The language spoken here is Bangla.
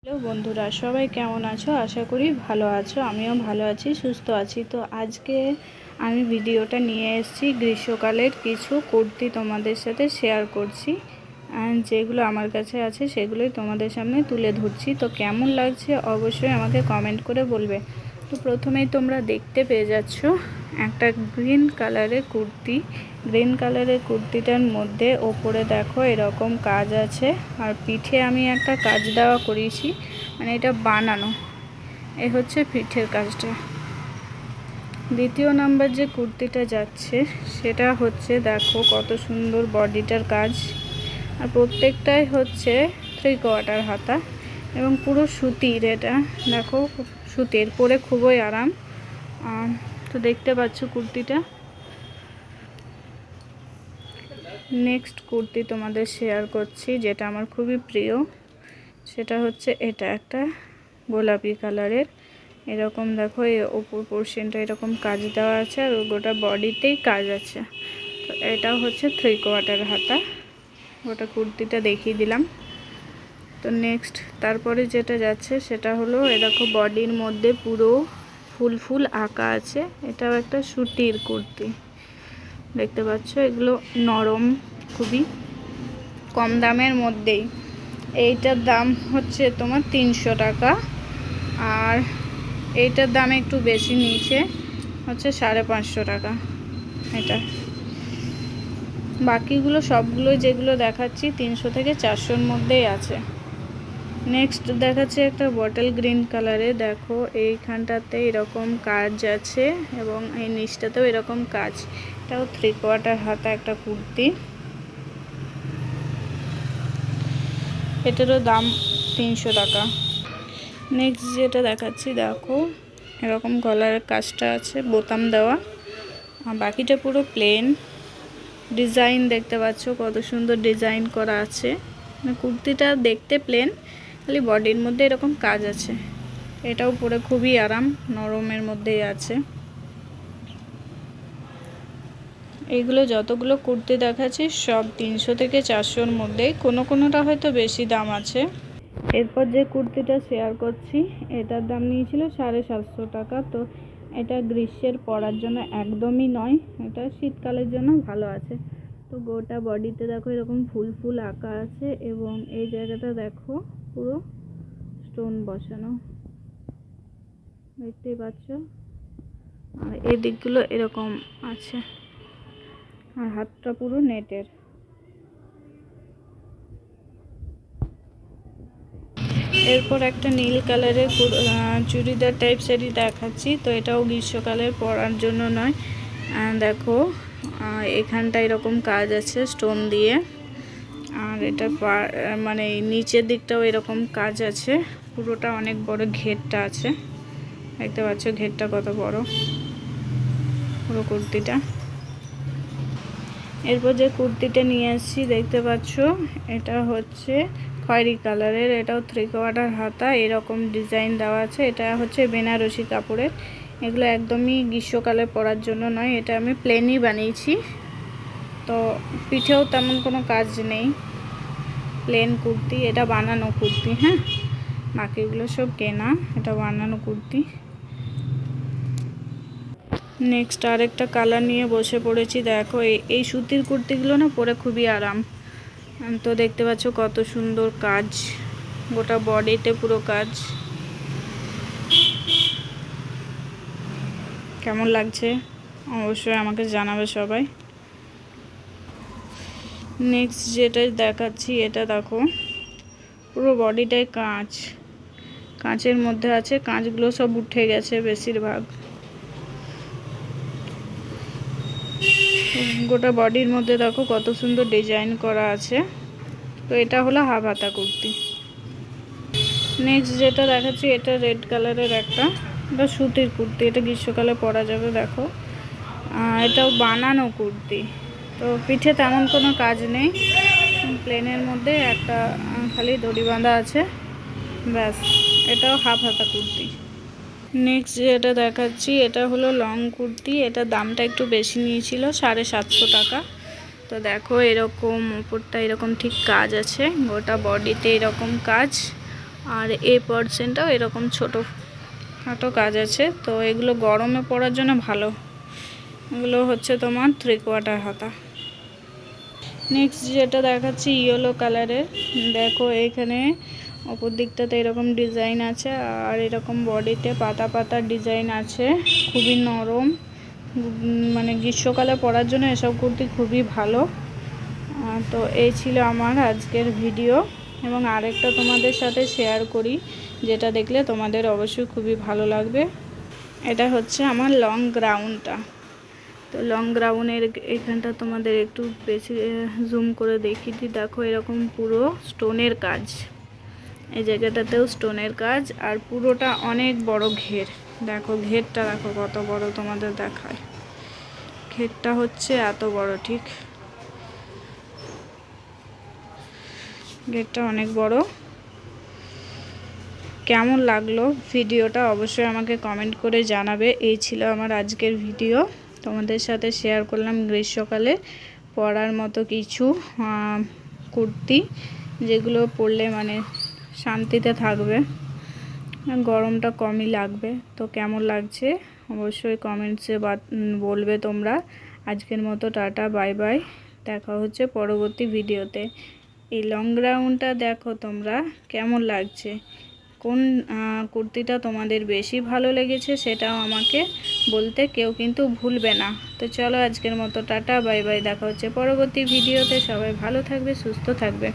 হ্যালো বন্ধুরা, সবাই কেমন আছো? আশা করি ভালো আছো। আমিও ভালো আছি, সুস্থ আছি। তো আজকে আমি ভিডিওটা নিয়ে এসেছি গ্রীষ্মকালের কিছু কুর্তি তোমাদের সাথে শেয়ার করছি। যেগুলো আমার কাছে আছে সেগুলোই তোমাদের সামনে তুলে ধরছি। তো কেমন লাগছে অবশ্যই আমাকে কমেন্ট করে বলবে। তো প্রথমেই তোমরা দেখতে পেয়ে যাচ্ছ একটা গ্রিন কালারের কুর্তি। গ্রিন কালারের কুর্তিটার মধ্যে ওপরে দেখো এরকম কাজ আছে, আর পিঠে আমি একটা কাজ দেওয়া করিয়েছি, মানে এটা বানানো। এই হচ্ছে পিঠের কাজটা। দ্বিতীয় নাম্বার যে কুর্তিটা যাচ্ছে সেটা হচ্ছে দেখো কত সুন্দর বডিটার কাজ, আর প্রত্যেকটাই হচ্ছে 3/4 হাতা এবং পুরো সুতির। এটা দেখো সুতির, পরে খুবই আরাম। তো দেখতে পাচ্ছ কুর্তিটা। নেক্সট কুর্তি তোমাদের শেয়ার করছি, যেটা আমার খুবই প্রিয়। সেটা হচ্ছে এটা একটা গোলাপি কালারের। এরকম দেখো এই উপর পোর্শনটা এরকম কাজ দেওয়া আছে, আর গোটা বডিতেই কাজ আছে। তো এটা হচ্ছে 3/4 হাতা। গোটা কুর্তিটা দেখিয়ে দিলাম। তো নেক্সট তারপরে যেটা যাচ্ছে সেটা হলো এরকম বডির মধ্যে পুরো ফুল ফুল আঁকা আছে। এটাও একটা সুতির কুর্তি, দেখতে পাচ্ছ। এগুলো নরম, খুবই কম দামের মধ্যেই। এইটার দাম হচ্ছে তোমার 300 টাকা, আর এইটার দাম একটু বেশি নিচে হচ্ছে 550 টাকা। এটা বাকিগুলো সবগুলো যেগুলো দেখাচ্ছি 300 থেকে 400-র মধ্যেই আছে। নেক্সট দেখাচ্ছে একটা বটল গ্রিন কালারে। দেখো এইখানটাতে এরকম কাজ আছে এবং এই নিচটাতেও এরকম কাজ। এটাও 3/4 হাতা একটা কুর্তি। এটারও দাম 300 টাকা। নেক্সট যেটা দেখাচ্ছি দেখো এরকম গলার কাজটা আছে, বোতাম দেওয়া, আর বাকিটা পুরো প্লেন। ডিজাইন দেখতে পাচ্ছ কত সুন্দর ডিজাইন করা আছে। কুর্তিটা দেখতে প্লেন, খালি বডির মধ্যে এরকম কাজ আছে। এটাও পরে খুবই আরাম, নরমের মধ্যেই আছে। এইগুলো যতগুলো কুর্তি দেখাচ্ছি সব 300 থেকে 400-র মধ্যেই, কোনোটা হয়তো বেশি দাম আছে। এরপর যে কুর্তিটা শেয়ার করছি এটার দাম নিয়েছিল 750 টাকা। তো এটা গ্রীষ্মের পরার জন্য একদমই নয়, এটা শীতকালের জন্য ভালো আছে। তো গোটা বডিতে দেখো এরকম ফুল ফুল আঁকা আছে, এবং এই জায়গাটা দেখো পুরো স্টোন বসানো, দেখতেই পাচ্ছ। আর এই দিকগুলো এরকম আছে, আর হাতটা পুরো নেটের। এরপর একটা নীল কালারের চুড়িদার টাইপ শাড়ি দেখাচ্ছি। তো এটাও গ্রীষ্মকালের পরার জন্য নয়। দেখো এখানটা এরকম কাজ আছে স্টোন দিয়ে, আর এটা মানে নিচের দিকটাও এরকম কাজ আছে। পুরোটা অনেক বড় ঘেরটা আছে, দেখতে পাচ্ছ ঘেরটা কত বড় পুরো কুর্তিটা। এরপর যে কুর্তিটা নিয়ে আসছি দেখতে পাচ্ছ এটা হচ্ছে খয়েরি কালারের। এটাও 3/4 হাতা, এরকম ডিজাইন দেওয়া আছে। এটা হচ্ছে বেনারসি কাপড়ের। এগুলো একদমই গ্রীষ্মকালে পরার জন্য নয়, এটা আমি প্লেনই বানিয়েছি। তো পিঠেও তেমন কোনো কাজ নেই, প্লেন কুর্তি। এটা বানানো কুর্তি, হ্যাঁ, বাকিগুলো সব কেনা, এটা বানানো কুর্তি। নেক্সট আরেকটা কালার নিয়ে বসে পড়েছি। দেখো এই সুতির কুর্তিগুলো না পরে খুবই আরাম। তো দেখতে পাচ্ছ কত সুন্দর কাজ, গোটা বডিতে পুরো কাজ। কেমন লাগছে অবশ্যই আমাকে জানাবে সবাই। নেক্সট যেটা দেখাচ্ছি এটা দেখো পুরো বডিটায় কাঁচ, কাঁচের মধ্যে আছে। কাঁচগুলো সব উঠে গেছে বেশিরভাগ। গোটা বডির মধ্যে দেখো কত সুন্দর ডিজাইন করা আছে। তো এটা হলো হাফ হাতা কুর্তি। নেক্সট যেটা দেখাচ্ছি এটা রেড কালারের একটা, এটা সুতির কুর্তি। এটা গ্রীষ্মকালে পরা যাবে। দেখো এটাও বানানো কুর্তি। তো পিঠে তেমন কোনো কাজ নেই, প্লেনের মধ্যে একটা খালি দড়ি বাঁধা আছে, ব্যাস। এটাও হাফ হাতা কুর্তি। নেক্সট যেটা দেখাচ্ছি এটা হলো লং কুর্তি। এটা দামটা একটু বেশি নিয়েছিল, 750 টাকা। তো দেখো এরকম উপরটা এরকম ঠিক কাজ আছে, গোটা বডিতে এরকম কাজ, আর এই পার্সেন্টটাও এরকম ছোটো খাটো কাজ আছে। তো এগুলো গরমে পরার জন্য ভালো। এগুলো হচ্ছে তোমার 3/4 হাতা। নেক্সট যেটা দেখাচ্ছি ইয়েলো কালারের। দেখো এখানে অপর দিকটাতে এরকম ডিজাইন আছে আর এরকম বডিতে পাতা পাতা ডিজাইন আছে, খুবই নরম। মানে গ্রীষ্মকালে পরার জন্য এসব কুর্তি খুবই ভালো। তো এই ছিল আমার আজকের ভিডিও, এবং আরেকটা তোমাদের সাথে শেয়ার করি যেটা দেখলে তোমাদের অবশ্যই খুবই ভালো লাগবে। এটা হচ্ছে আমার লং গ্রাউন্ডটা। তো লং গ্রাউন্ডের এখানটা তোমাদের একটু বেশি জুম করে দেখিয়ে দিই। দেখো এরকম পুরো স্টোনের কাজ, এই জায়গাটাতেও স্টোনের কাজ, আর পুরোটা অনেক বড় ঘের। দেখো ঘেরটা দেখো কত বড়, তোমাদের দেখায়। ঘেরটা হচ্ছে এত বড়, ঠিক ঘেরটা অনেক বড়। কেমন লাগলো ভিডিওটা অবশ্যই আমাকে কমেন্ট করে জানাবে। এই ছিল আমার আজকের ভিডিও, তোমাদের সাথে শেয়ার করলাম গ্রীষ্মকালে পরার মতো কিছু কুর্তি, যেগুলো পরলে মানে শান্তিতে থাকবে, গরমটা কমই লাগবে। তো কেমন লাগছে অবশ্যই কমেন্টসে বলবে তোমরা। আজকের মতো টাটা, বাই বাই, দেখা হচ্ছে পরবর্তী ভিডিওতে। এই লং গ্রাউন্ডটা দেখো তোমরা কেমন লাগছে, কোন কুর্তিটা তোমাদের বেশি ভালো লেগেছে সেটাও আমাকে বলতে কেউ কিন্তু ভুলবে না। তো চলো আজকের মতো টাটা, বাই বাই, দেখা হচ্ছে পরবর্তী ভিডিওতে। সবাই ভালো থাকবে, সুস্থ থাকবে।